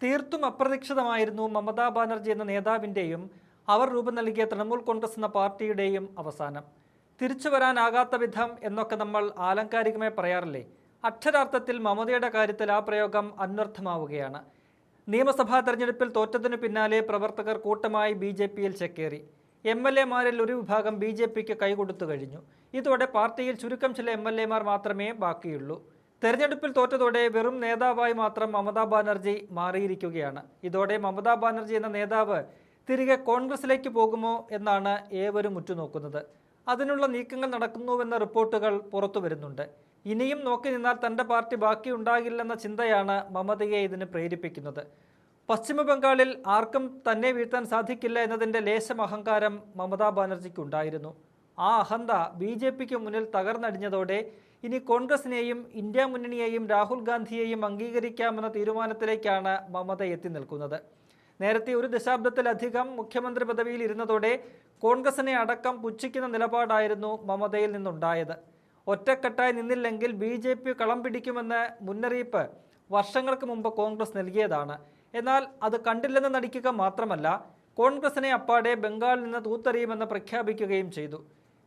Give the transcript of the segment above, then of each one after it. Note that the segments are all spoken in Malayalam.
തീർത്തും അപ്രതീക്ഷിതമായിരുന്നു മമതാ ബാനർജി എന്ന നേതാവിൻ്റെയും അവർ രൂപം നൽകിയ തൃണമൂൽ കോൺഗ്രസ് എന്ന പാർട്ടിയുടെയും അവസാനം. തിരിച്ചു വരാനാകാത്ത വിധം എന്നൊക്കെ നമ്മൾ ആലങ്കാരികമായി പറയാറില്ലേ? അക്ഷരാർത്ഥത്തിൽ മമതയുടെ കാര്യത്തിൽ ആ പ്രയോഗം അന്വർത്ഥമാവുകയാണ്. നിയമസഭാ തെരഞ്ഞെടുപ്പിൽ തോറ്റതിനു പിന്നാലെ പ്രവർത്തകർ കൂട്ടമായി BJPയിൽ ചേക്കേറി. MLA-മാരിൽ ഒരു വിഭാഗം BJPക്ക് കൈകൊടുത്തു കഴിഞ്ഞു. ഇതോടെ പാർട്ടിയിൽ ചുരുക്കം ചില MLA-മാർ മാത്രമേ ബാക്കിയുള്ളൂ. തെരഞ്ഞെടുപ്പിൽ തോറ്റതോടെ വെറും നേതാവായി മാത്രം മമതാ ബാനർജി മാറിയിരിക്കുകയാണ്. ഇതോടെ മമതാ ബാനർജി എന്ന നേതാവ് തിരികെ കോൺഗ്രസിലേക്ക് പോകുമോ എന്നാണ് ഏവരും ഉറ്റുനോക്കുന്നത്. അതിനുള്ള നീക്കങ്ങൾ നടക്കുന്നുവെന്ന റിപ്പോർട്ടുകൾ പുറത്തു വരുന്നുണ്ട്. ഇനിയും നോക്കി നിന്നാൽ തൻ്റെ പാർട്ടി ബാക്കിയുണ്ടാകില്ലെന്ന ചിന്തയാണ് മമതയെ ഇതിന് പ്രേരിപ്പിക്കുന്നത്. പശ്ചിമ ബംഗാളിൽ ആർക്കും തന്നെ വീഴ്ത്താൻ സാധിക്കില്ല എന്നതിൻ്റെ ലേശം അഹങ്കാരം മമതാ ബാനർജിക്കുണ്ടായിരുന്നു. ആ അഹന്ത BJPക്ക് മുന്നിൽ തകർന്നടിഞ്ഞതോടെ ഇനി കോൺഗ്രസിനെയും ഇന്ത്യ മുന്നണിയെയും രാഹുൽ ഗാന്ധിയെയും അംഗീകരിക്കാമെന്ന തീരുമാനത്തിലേക്കാണ് മമത എത്തി നിൽക്കുന്നത്. നേരത്തെ ഒരു ദശാബ്ദത്തിലധികം മുഖ്യമന്ത്രി പദവിയിൽ ഇരുന്നതോടെ കോൺഗ്രസിനെ അടക്കം പുച്ഛിക്കുന്ന നിലപാടായിരുന്നു മമതയിൽ നിന്നുണ്ടായത്. ഒറ്റക്കെട്ടായി നിന്നില്ലെങ്കിൽ BJP കളം പിടിക്കുമെന്ന മുന്നറിയിപ്പ് വർഷങ്ങൾക്ക് മുമ്പ് കോൺഗ്രസ് നൽകിയതാണ്. എന്നാൽ അത് കണ്ടില്ലെന്ന് നടിക്കുക മാത്രമല്ല, കോൺഗ്രസിനെ അപ്പാടെ ബംഗാളിൽ നിന്ന് തൂത്തെറിയുമെന്ന് പ്രഖ്യാപിക്കുകയും ചെയ്തു.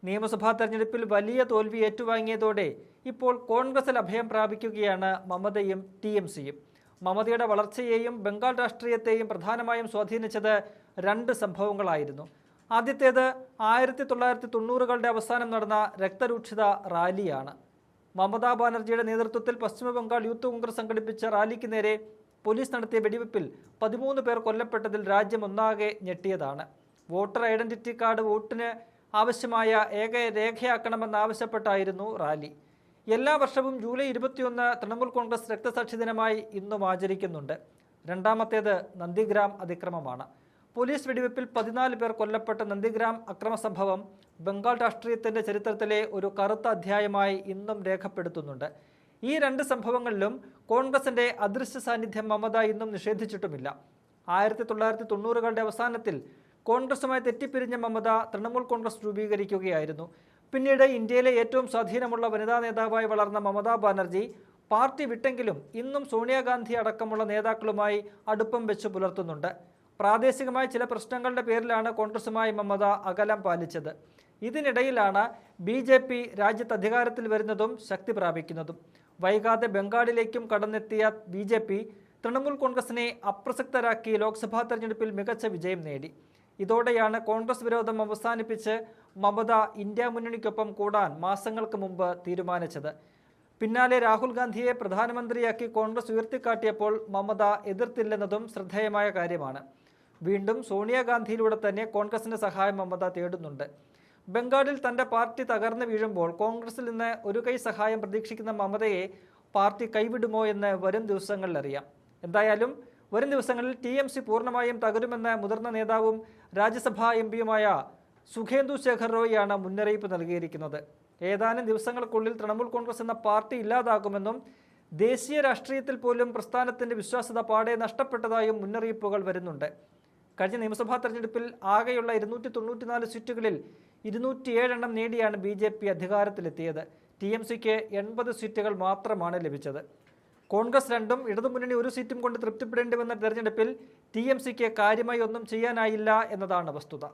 നിയമസഭാ തെരഞ്ഞെടുപ്പിൽ വലിയ തോൽവി ഏറ്റുവാങ്ങിയതോടെ ഇപ്പോൾ കോൺഗ്രസിൽ അഭയം പ്രാപിക്കുകയാണ് മമതയും TMCയും. മമതയുടെ വളർച്ചയെയും ബംഗാൾ രാഷ്ട്രീയത്തെയും പ്രധാനമായും സ്വാധീനിച്ചത് രണ്ട് സംഭവങ്ങളായിരുന്നു. ആദ്യത്തേത് 1990കളുടെ അവസാനം നടന്ന രക്തരൂക്ഷിത റാലിയാണ്. മമതാ ബാനർജിയുടെ നേതൃത്വത്തിൽ പശ്ചിമ ബംഗാൾ യൂത്ത് കോൺഗ്രസ് സംഘടിപ്പിച്ച റാലിക്ക് നേരെ പോലീസ് നടത്തിയ വെടിവെപ്പിൽ 13 പേർ കൊല്ലപ്പെട്ടതിൽ രാജ്യം ഒന്നാകെ ഞെട്ടിയതാണ്. വോട്ടർ ഐഡന്റിറ്റി കാർഡ് വോട്ടിന് ആവശ്യമായ ഏക രേഖയാക്കണമെന്നാവശ്യപ്പെട്ടായിരുന്നു റാലി. എല്ലാ വർഷവും ജൂലൈ 21 തൃണമൂൽ കോൺഗ്രസ് രക്തസാക്ഷി ദിനമായി ഇന്നും ആചരിക്കുന്നുണ്ട്. രണ്ടാമത്തേത് നന്ദിഗ്രാം അതിക്രമമാണ്. പോലീസ് വെടിവെപ്പിൽ 14 പേർ കൊല്ലപ്പെട്ട നന്ദിഗ്രാം അക്രമ സംഭവം ബംഗാൾ രാഷ്ട്രീയത്തിൻ്റെ ചരിത്രത്തിലെ ഒരു കറുത്ത അധ്യായമായി ഇന്നും രേഖപ്പെടുത്തുന്നുണ്ട്. ഈ രണ്ട് സംഭവങ്ങളിലും കോൺഗ്രസിൻ്റെ അദൃശ്യ സാന്നിധ്യം മമത ഇന്നും നിഷേധിച്ചിട്ടുമില്ല. 1990കളുടെ അവസാനത്തിൽ കോൺഗ്രസുമായി തെറ്റിപ്പിരിഞ്ഞ മമത തൃണമൂൽ കോൺഗ്രസ് രൂപീകരിക്കുകയായിരുന്നു. പിന്നീട് ഇന്ത്യയിലെ ഏറ്റവും സ്വാധീനമുള്ള വനിതാ നേതാവായി വളർന്ന മമതാ ബാനർജി പാർട്ടി വിട്ടെങ്കിലും ഇന്നും സോണിയാഗാന്ധി അടക്കമുള്ള നേതാക്കളുമായി അടുപ്പം വെച്ച് പുലർത്തുന്നുണ്ട്. പ്രാദേശികമായ ചില പ്രശ്നങ്ങളുടെ പേരിലാണ് കോൺഗ്രസുമായി മമത അകലം പാലിച്ചത്. ഇതിനിടയിലാണ് BJP രാജ്യത്ത് അധികാരത്തിൽ വരുന്നതും ശക്തി പ്രാപിക്കുന്നതും. വൈകാതെ ബംഗാളിലേക്കും കടന്നെത്തിയ BJP തൃണമൂൽ കോൺഗ്രസിനെ അപ്രസക്തരാക്കി ലോക്സഭാ തെരഞ്ഞെടുപ്പിൽ മികച്ച വിജയം നേടി. ഇതോടെയാണ് കോൺഗ്രസ് വിരോധം അവസാനിപ്പിച്ച് മമത ഇന്ത്യ മുന്നണിക്കൊപ്പം കൂടാൻ മാസങ്ങൾക്ക് മുമ്പ് തീരുമാനിച്ചത്. പിന്നാലെ രാഹുൽ ഗാന്ധിയെ പ്രധാനമന്ത്രിയാക്കി കോൺഗ്രസ് ഉയർത്തിക്കാട്ടിയപ്പോൾ മമത എതിർത്തില്ലെന്നതും ശ്രദ്ധേയമായ കാര്യമാണ്. വീണ്ടും സോണിയാഗാന്ധിയിലൂടെ തന്നെ കോൺഗ്രസിന്റെ സഹായം മമത തേടുന്നുണ്ട്. ബംഗാളിൽ തൻ്റെ പാർട്ടി തകർന്നു വീഴുമ്പോൾ കോൺഗ്രസിൽ നിന്ന് ഒരു കൈ സഹായം പ്രതീക്ഷിക്കുന്ന മമതയെ പാർട്ടി കൈവിടുമോ എന്ന് വരും ദിവസങ്ങളിൽ അറിയാം. എന്തായാലും വരും ദിവസങ്ങളിൽ TMC പൂർണ്ണമായും തകരുമെന്ന് മുതിർന്ന നേതാവും രാജ്യസഭാ MPയുമായ സുഖേന്ദു ശേഖർ റോയിയാണ് മുന്നറിയിപ്പ് നൽകിയിരിക്കുന്നത്. ഏതാനും ദിവസങ്ങൾക്കുള്ളിൽ തൃണമൂൽ കോൺഗ്രസ് എന്ന പാർട്ടി ഇല്ലാതാകുമെന്നും ദേശീയ രാഷ്ട്രീയത്തിൽ പോലും പ്രസ്ഥാനത്തിൻ്റെ വിശ്വാസ്യത പാടെ നഷ്ടപ്പെട്ടതായും മുന്നറിയിപ്പുകൾ വരുന്നുണ്ട്. കഴിഞ്ഞ നിയമസഭാ തെരഞ്ഞെടുപ്പിൽ ആകെയുള്ള 294 സീറ്റുകളിൽ 207 എണ്ണം നേടിയാണ് BJP അധികാരത്തിലെത്തിയത്. TMCക്ക് 80 സീറ്റുകൾ മാത്രമാണ് ലഭിച്ചത്. കോൺഗ്രസ് 2ഉം ഇടതുമുന്നണി 1 സീറ്റും കൊണ്ട് തൃപ്തിപ്പെടേണ്ടി വന്ന തെരഞ്ഞെടുപ്പിൽ TMCക്ക് കാര്യമായി ഒന്നും ചെയ്യാനായില്ല എന്നതാണ് വസ്തുത.